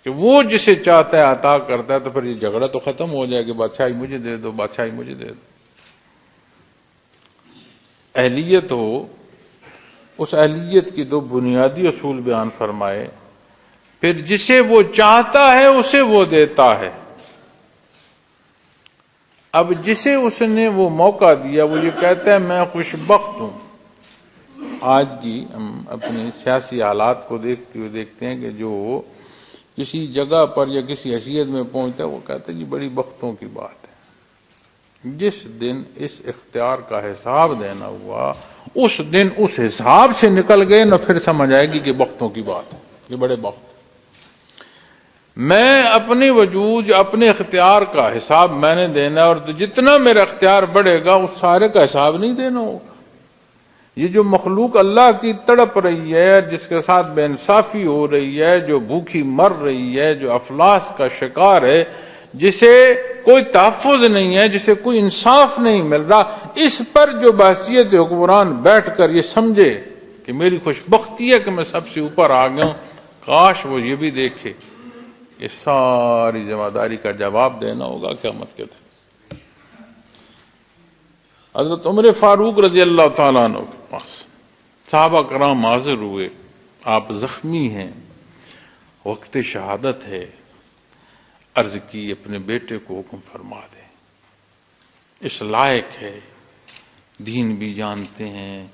کہ وہ جسے چاہتا ہے عطا کرتا ہے. تو پھر یہ جھگڑا تو ختم ہو جائے کہ بادشاہی مجھے دے دو، بادشاہی مجھے دے دو. اہلیت ہو، اس اہلیت کی دو بنیادی اصول بیان فرمائے. پھر جسے وہ چاہتا ہے اسے وہ دیتا ہے. اب جسے اس نے وہ موقع دیا وہ یہ کہتا ہے میں خوش بخت ہوں. آج کی ہم اپنی سیاسی حالات کو دیکھتے ہوئے دیکھتے ہیں کہ جو کسی جگہ پر یا کسی حیثیت میں پہنچتا ہے وہ کہتا ہے جی بڑی بختوں کی بات ہے. جس دن اس اختیار کا حساب دینا ہوا اس دن اس حساب سے نکل گئے نہ پھر سمجھ آئے گی کہ بختوں کی بات ہے. یہ بڑے بخت. میں اپنے وجود اپنے اختیار کا حساب میں نے دینا ہے، اور جتنا میرا اختیار بڑھے گا اس سارے کا حساب نہیں دینا ہوگا. یہ جو مخلوق اللہ کی تڑپ رہی ہے، جس کے ساتھ بے انصافی ہو رہی ہے، جو بھوکی مر رہی ہے، جو افلاس کا شکار ہے، جسے کوئی تحفظ نہیں ہے، جسے کوئی انصاف نہیں مل رہا، اس پر جو بحثیت حکمران بیٹھ کر یہ سمجھے کہ میری خوش بختی ہے کہ میں سب سے اوپر آ گیا ہوں، کاش وہ یہ بھی دیکھے کہ ساری ذمہ داری کا جواب دینا ہوگا قیامت کے دن. حضرت عمر فاروق رضی اللہ تعالیٰ عنہ کے پاس صحابہ کرام حاضر ہوئے. آپ زخمی ہیں، وقت شہادت ہے. عرض کی اپنے بیٹے کو حکم فرما دیں، اس لائق ہے، دین بھی جانتے ہیں،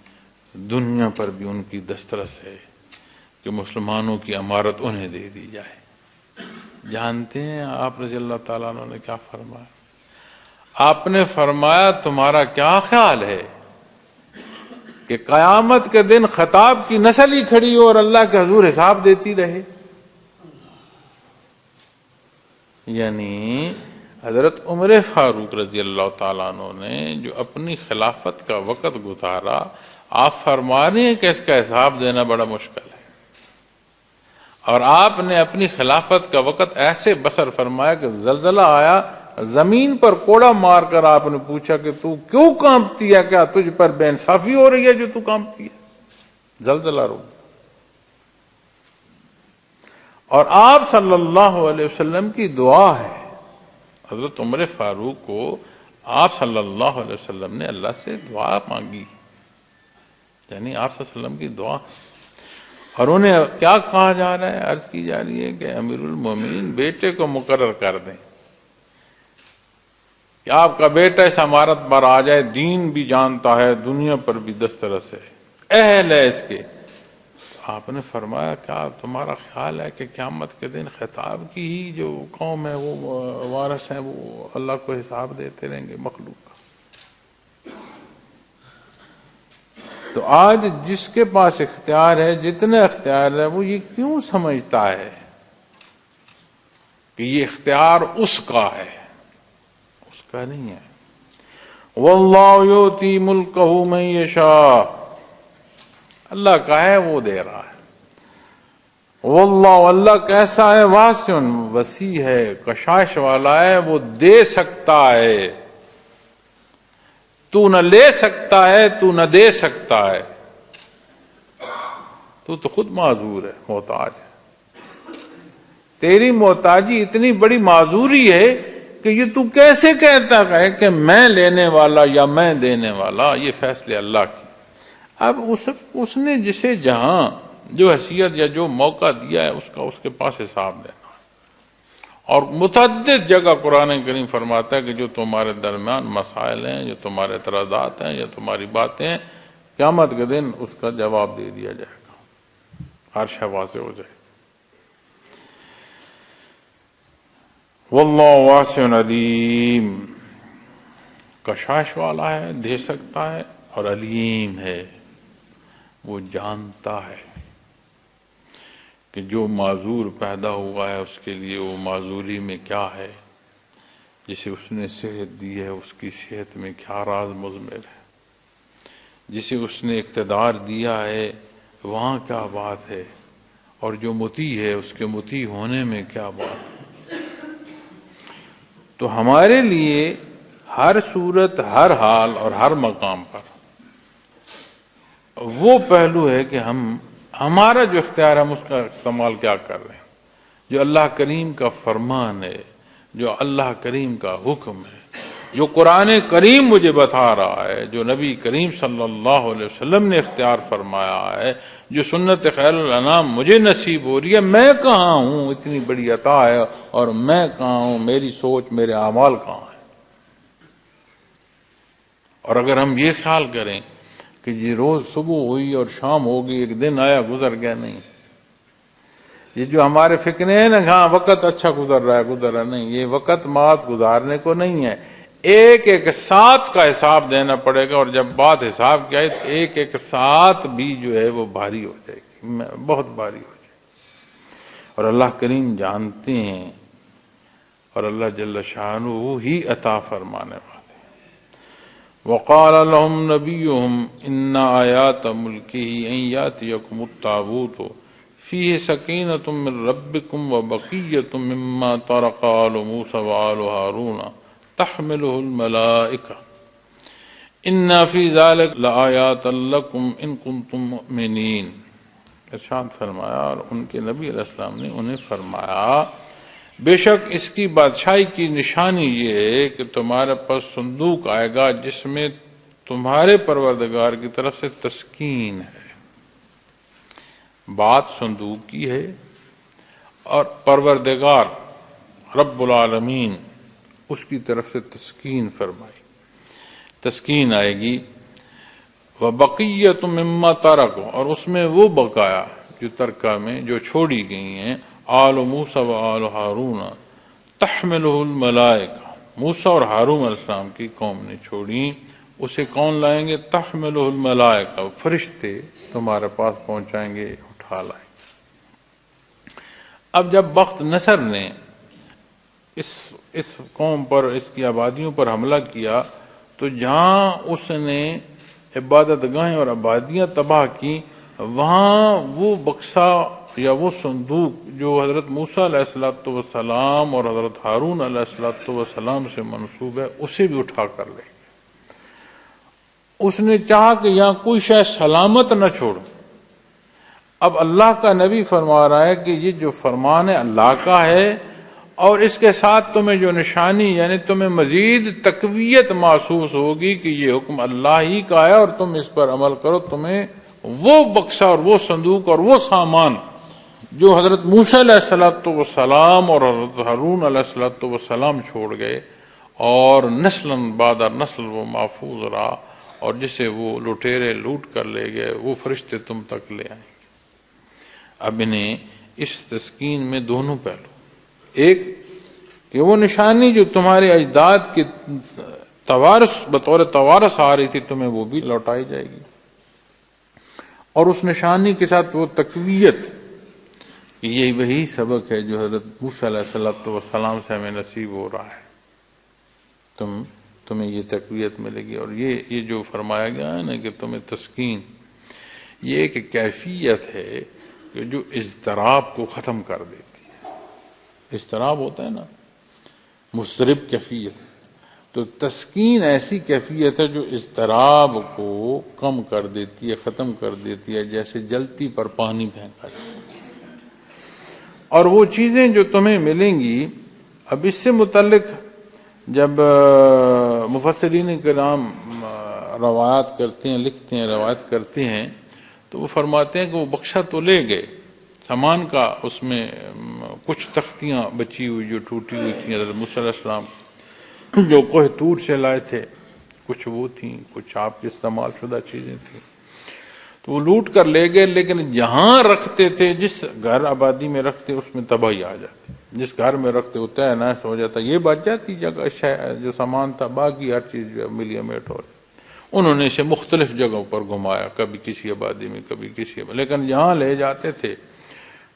دنیا پر بھی ان کی دسترس ہے کہ مسلمانوں کی امارت انہیں دے دی جائے. جانتے ہیں آپ رضی اللہ تعالیٰ عنہ نے کیا فرمایا؟ آپ نے فرمایا تمہارا کیا خیال ہے کہ قیامت کے دن خطاب کی نسل ہی کھڑی ہو اور اللہ کے حضور حساب دیتی رہے؟ یعنی حضرت عمر فاروق رضی اللہ تعالیٰ عنہ نے جو اپنی خلافت کا وقت گزارا، آپ فرما رہے ہیں کہ اس کا حساب دینا بڑا مشکل ہے. اور آپ نے اپنی خلافت کا وقت ایسے بسر فرمایا کہ زلزلہ آیا، زمین پر کوڑا مار کر آپ نے پوچھا کہ تو کیوں کانپتی ہے؟ کیا تجھ پر بے انصافی ہو رہی ہے جو تو کانپتی ہے؟ زلزلہ رک. اور آپ صلی اللہ علیہ وسلم کی دعا ہے، حضرت عمر فاروق کو آپ صلی اللہ علیہ وسلم نے اللہ سے دعا مانگی، یعنی آپ صلی اللہ علیہ وسلم کی دعا. اور انہیں کیا کہا جا رہا ہے؟ عرض کی جا رہی ہے کہ امیر المومنین بیٹے کو مقرر کر دیں کہ آپ کا بیٹا اس امارت پر آ جائے، دین بھی جانتا ہے، دنیا پر بھی دسترس ہے، اہل ہے اس کے. آپ نے فرمایا کیا تمہارا خیال ہے کہ قیامت کے دن خطاب کی ہی جو قوم ہے وہ وارث ہیں، وہ اللہ کو حساب دیتے رہیں گے مخلوق کا؟ تو آج جس کے پاس اختیار ہے، جتنا اختیار ہے، وہ یہ کیوں سمجھتا ہے کہ یہ اختیار اس کا ہے؟ اس کا نہیں ہے. واللہ یؤتی ملکہ من یشاء، اللہ کا ہے، وہ دے رہا ہے. واللہ، اللہ کیسا ہے؟ واسع، وسیع ہے، کشائش والا ہے، وہ دے سکتا ہے. تو نہ لے سکتا ہے، تو نہ دے سکتا ہے، تو خود معذور ہے، محتاج ہے. تیری محتاجی اتنی بڑی معذوری ہے کہ یہ تو کیسے کہتا ہے کہ میں لینے والا یا میں دینے والا؟ یہ فیصلے اللہ کی. اب اس نے جسے جہاں جو حیثیت یا جو موقع دیا ہے اس کے پاس حساب دینا. اور متعدد جگہ قرآن کریم فرماتا ہے کہ جو تمہارے درمیان مسائل ہیں، جو تمہارے اعتراضات ہیں یا تمہاری باتیں ہیں، قیامت کے دن اس کا جواب دے دیا جائے گا، ہر شے واضح ہو جائے. واللہ واسع علیم، کشائش والا ہے، دے سکتا ہے، اور علیم ہے، وہ جانتا ہے کہ جو معذور پیدا ہوا ہے اس کے لیے وہ معذوری میں کیا ہے، جسے اس نے صحت دی ہے اس کی صحت میں کیا راز مضمر ہے، جسے اس نے اقتدار دیا ہے وہاں کیا بات ہے، اور جو مطیع ہے اس کے مطیع ہونے میں کیا بات ہے. تو ہمارے لیے ہر صورت، ہر حال اور ہر مقام پر وہ پہلو ہے کہ ہمارا جو اختیار ہے ہم اس کا استعمال کیا کر رہے ہیں. جو اللہ کریم کا فرمان ہے، جو اللہ کریم کا حکم ہے، جو قرآن کریم مجھے بتا رہا ہے، جو نبی کریم صلی اللہ علیہ وسلم نے اختیار فرمایا ہے، جو سنت خیر الانام مجھے نصیب ہو رہی ہے، میں کہاں ہوں؟ اتنی بڑی عطا ہے اور میں کہاں ہوں؟ میری سوچ، میرے اعمال کہاں ہیں؟ اور اگر ہم یہ خیال کریں کہ یہ روز صبح ہوئی اور شام ہو گئی، ایک دن آیا گزر گیا، نہیں. یہ جو ہمارے فکرے ہیں نا، ہاں وقت اچھا گزر رہا ہے، نہیں، یہ وقت مات گزارنے کو نہیں ہے. ایک ایک ساتھ کا حساب دینا پڑے گا، اور جب بات حساب کی آئے تو ایک ایک ساتھ بھی جو ہے وہ بھاری ہو جائے گی، بہت بھاری ہو جائے گی. اور اللہ کریم جانتے ہیں، اور اللہ جل شانہ ہی عطا فرمانے والے. وقال لهم نبيهم إن آيات ملكه أن يأتيكم التابوت فيه سكينة من ربكم وبقية مما ترك آل موسى وآل هارون تحمله الملائكة إن في ذلك لآيات لكم إن كنتم مؤمنين. ارشاد فرمایا، اور ان کے نبی علیہ السلام نے انہیں فرمایا بے شک اس کی بادشاہی کی نشانی یہ ہے کہ تمہارے پاس صندوق آئے گا جس میں تمہارے پروردگار کی طرف سے تسکین ہے. بات صندوق کی ہے، اور پروردگار رب العالمین اس کی طرف سے تسکین فرمائی، تسکین آئے گی. وَبَقِيَّةٌ مِّمَّا تَرَكُوا، اور اس میں وہ بقایا جو ترکہ میں جو چھوڑی گئی ہیں، آل موسیٰ و آل ہارون تحملہ الملائکہ، موسیٰ اور ہارون علیہ السلام کی قوم نے چھوڑی، اسے کون لائیں گے؟ تحملہ الملائکہ، فرشتے تمہارے پاس پہنچائیں گے، اٹھا لائیں گے. اب جب بخت نصر نے اس قوم پر، اس کی آبادیوں پر حملہ کیا، تو جہاں اس نے عبادت گاہیں اور آبادیاں تباہ کی، وہاں وہ بکسا یا وہ صندوق جو حضرت موسیٰ علیہ السلام اور حضرت ہارون علیہ السلام سے منسوب ہے، اسے بھی اٹھا کر لے. اس نے چاہا کہ یہاں کوئی شے سلامت نہ چھوڑو. اب اللہ کا نبی فرما رہا ہے کہ یہ جو فرمان ہے اللہ کا ہے، اور اس کے ساتھ تمہیں جو نشانی، یعنی تمہیں مزید تقویت محسوس ہوگی کہ یہ حکم اللہ ہی کا ہے اور تم اس پر عمل کرو. تمہیں وہ بکسا اور وہ صندوق اور وہ سامان جو حضرت موسیٰ علیہ السلام اور حضرت ہارون علیہ السلام چھوڑ گئے، اور نسلاً بعد نسل وہ محفوظ رہا، اور جسے وہ لٹیرے لوٹ کر لے گئے، وہ فرشتے تم تک لے آئیں گے. اب انہیں اس تسکین میں دونوں پہلو، ایک کہ وہ نشانی جو تمہارے اجداد کی بطور توارث آ رہی تھی، تمہیں وہ بھی لوٹائی جائے گی، اور اس نشانی کے ساتھ وہ تقویت، یہی وہی سبق ہے جو حضرت موسیٰ علیہ السلام سے ہمیں نصیب ہو رہا ہے. تمہیں یہ تقویت ملے گی. اور یہ جو فرمایا گیا ہے نا کہ تمہیں تسکین، یہ ایک کیفیت ہے کہ جو اضطراب کو ختم کر دیتی ہے. اضطراب ہوتا ہے نا، مضطرب کیفیت، تو تسکین ایسی کیفیت ہے جو اضطراب کو کم کر دیتی ہے، ختم کر دیتی ہے، جیسے جلتی پر پانی پھینکا جاتا ہے. اور وہ چیزیں جو تمہیں ملیں گی، اب اس سے متعلق جب مفسرین کرام روایات کرتے ہیں، لکھتے ہیں، روایت کرتے ہیں، تو وہ فرماتے ہیں کہ وہ بخشا تو لے گئے سامان کا، اس میں کچھ تختیاں بچی ہوئی جو ٹوٹی ہوئی تھیں حضرت موسیٰ علیہ السلام جو کوہ طور سے لائے تھے، کچھ وہ تھیں، کچھ آپ کے استعمال شدہ چیزیں تھیں، تو وہ لوٹ کر لے گئے. لیکن جہاں رکھتے تھے، جس گھر آبادی میں رکھتے، اس میں تباہی آ جاتی. جس گھر میں رکھتے ہوتا ہے نا، ہو جاتا، یہ بچ جاتی جگہ جو سامان تھا، باقی ہر چیز جو ملی میٹ ہو رہی. انہوں نے اسے مختلف جگہوں پر گھمایا، کبھی کسی آبادی میں، کبھی کسی، لیکن جہاں لے جاتے تھے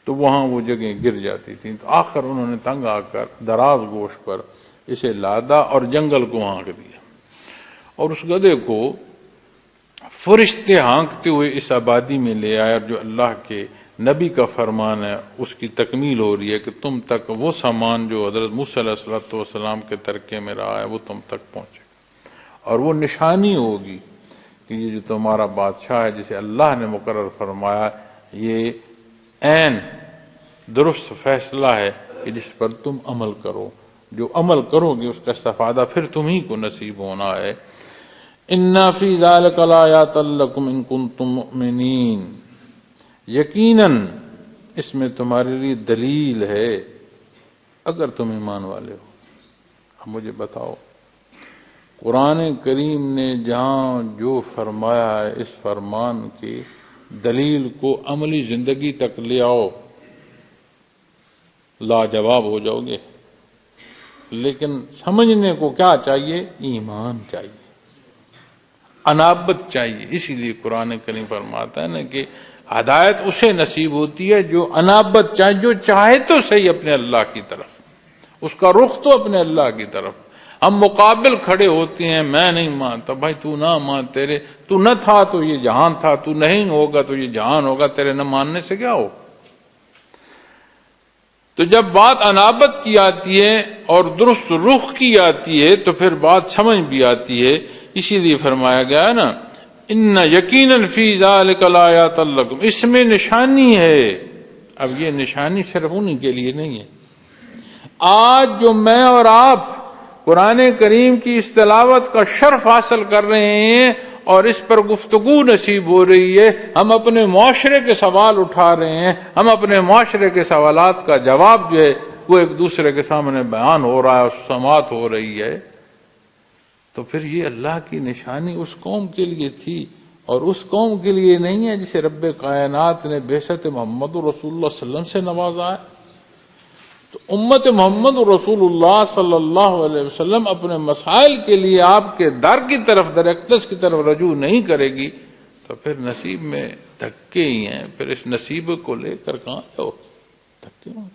تو وہاں وہ جگہیں گر جاتی تھیں. تو آخر انہوں نے تنگ آ کر دراز گوش پر اسے لادا اور جنگل کو ہانک دیا، اور اس گدھے کو فرشتے ہانکتے ہوئے اس آبادی میں لے آئے. جو اللہ کے نبی کا فرمان ہے، اس کی تکمیل ہو رہی ہے کہ تم تک وہ سامان جو حضرت موسیٰ علیہ السلام کے ترکے میں رہا ہے وہ تم تک پہنچے گا. اور وہ نشانی ہوگی کہ کہ یہ جو تمہارا بادشاہ ہے جسے اللہ نے مقرر فرمایا یہ عین درست فیصلہ ہے کہ جس پر تم عمل کرو، جو عمل کرو گے اس کا استفادہ پھر تمہیں کو نصیب ہونا ہے۔ اِنَّ فِي ذَلِكَ لَآيَاتٍ لَكُمْ إِن كُنتُم مُؤْمِنِينَ، یقیناً اس میں تمہارے لیے دلیل ہے اگر تم ایمان والے ہو۔ اب مجھے بتاؤ قرآن کریم نے جہاں جو فرمایا ہے اس فرمان کی دلیل کو عملی زندگی تک لے آؤ، لاجواب ہو جاؤ گے۔ لیکن سمجھنے کو کیا چاہیے؟ ایمان چاہیے، انابت چاہیے۔ اسی لیے قرآن کریم فرماتا ہے نا کہ ہدایت اسے نصیب ہوتی ہے جو انابت چاہے، جو چاہے تو صحیح اپنے اللہ کی طرف، اس کا رخ تو اپنے اللہ کی طرف۔ ہم مقابل کھڑے ہوتے ہیں، میں نہیں مانتا، بھائی تو نہ مان، تو نہ تھا تو یہ جہان تھا، تو نہیں ہوگا تو یہ جہان ہوگا، تیرے نہ ماننے سے کیا ہو۔ تو جب بات انابت کی آتی ہے اور درست رخ کی آتی ہے تو پھر بات سمجھ بھی آتی ہے۔ اسی لیے فرمایا گیا ہے نا ان یقیناً فی ذلک لآیات لکم، اس میں نشانی ہے۔ اب یہ نشانی صرف انہی کے لیے نہیں ہے۔ آج جو میں اور آپ قرآن کریم کی اس تلاوت کا شرف حاصل کر رہے ہیں اور اس پر گفتگو نصیب ہو رہی ہے، ہم اپنے معاشرے کے سوال اٹھا رہے ہیں، ہم اپنے معاشرے کے سوالات کا جواب جو ہے وہ ایک دوسرے کے سامنے بیان ہو رہا ہے، سماعت ہو رہی ہے، تو پھر یہ اللہ کی نشانی اس قوم کے لیے تھی اور اس قوم کے لیے نہیں ہے جسے رب کائنات نے بعثت محمد رسول اللہ صلی اللہ علیہ وسلم سے نوازا ہے۔ تو امت محمد رسول اللہ صلی اللہ علیہ وسلم اپنے مسائل کے لیے آپ کے در کی طرف، در اقدس کی طرف رجوع نہیں کرے گی تو پھر نصیب میں دھکے ہی ہیں، پھر اس نصیب کو لے کر کہاں جاؤ، دھکے ہوں۔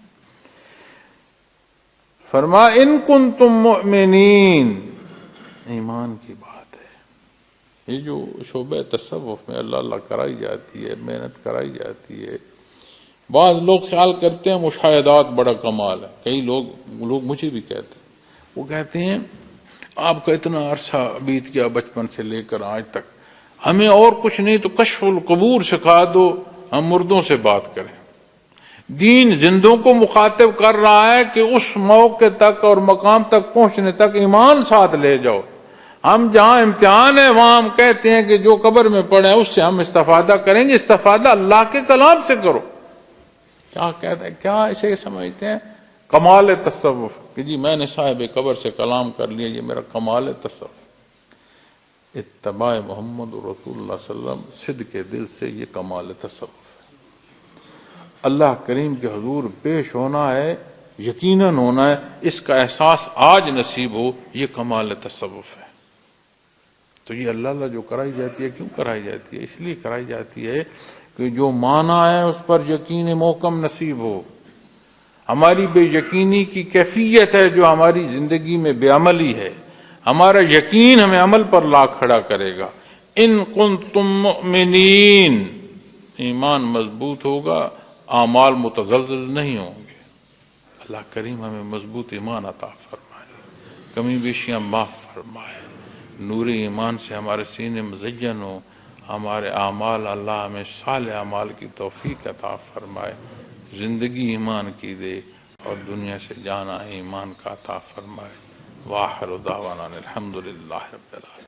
فرما ان کنتم مؤمنین، ایمان کی بات ہے۔ یہ جو شعبہ تصوف میں اللہ اللہ کرائی جاتی ہے، محنت کرائی جاتی ہے، بعض لوگ خیال کرتے ہیں مشاہدات بڑا کمال ہے۔ کئی لوگ مجھے بھی کہتے ہیں، وہ کہتے ہیں آپ کا اتنا عرصہ بیت گیا بچپن سے لے کر آج تک، ہمیں اور کچھ نہیں تو کشف القبور سکھا دو، ہم مردوں سے بات کریں۔ دین زندوں کو مخاطب کر رہا ہے کہ اس موقع تک اور مقام تک پہنچنے تک ایمان ساتھ لے جاؤ۔ ہم جہاں امتحان ہے وہاں ہم کہتے ہیں کہ جو قبر میں پڑے اس سے ہم استفادہ کریں گے، استفادہ اللہ کے کلام سے کرو۔ کیا کہتے ہیں، کیا اسے سمجھتے ہیں کمال تصوف کہ جی میں نے صاحب قبر سے کلام کر لیا، یہ میرا کمال تصوف۔ اتباع محمد رسول اللہ صلی اللہ علیہ وسلم صدق کے دل سے یہ کمال تصوف ہے۔ اللہ کریم کے حضور پیش ہونا ہے، یقیناً ہونا ہے، اس کا احساس آج نصیب ہو، یہ کمال تصوف ہے۔ تو یہ اللہ اللہ جو کرائی جاتی ہے، کیوں کرائی جاتی ہے؟ اس لیے کرائی جاتی ہے کہ جو مانا ہے اس پر یقین محکم نصیب ہو۔ ہماری بے یقینی کی کیفیت ہے جو ہماری زندگی میں بے عملی ہے، ہمارا یقین ہمیں عمل پر لا کھڑا کرے گا۔ ان کنتم مؤمنین، ایمان مضبوط ہوگا، اعمال متزلزل نہیں ہوں گے۔ اللہ کریم ہمیں مضبوط ایمان عطا فرمائے، کمی بیشیاں معاف فرمائے، نور ایمان سے ہمارے سینے مزین ہو، ہمارے اعمال اللہ ہمیں صالح اعمال کی توفیق عطا فرمائے، زندگی ایمان کی دے اور دنیا سے جانا ایمان کا عطا فرمائے۔ وآخر دعوانا الحمدللہ رب العالمین۔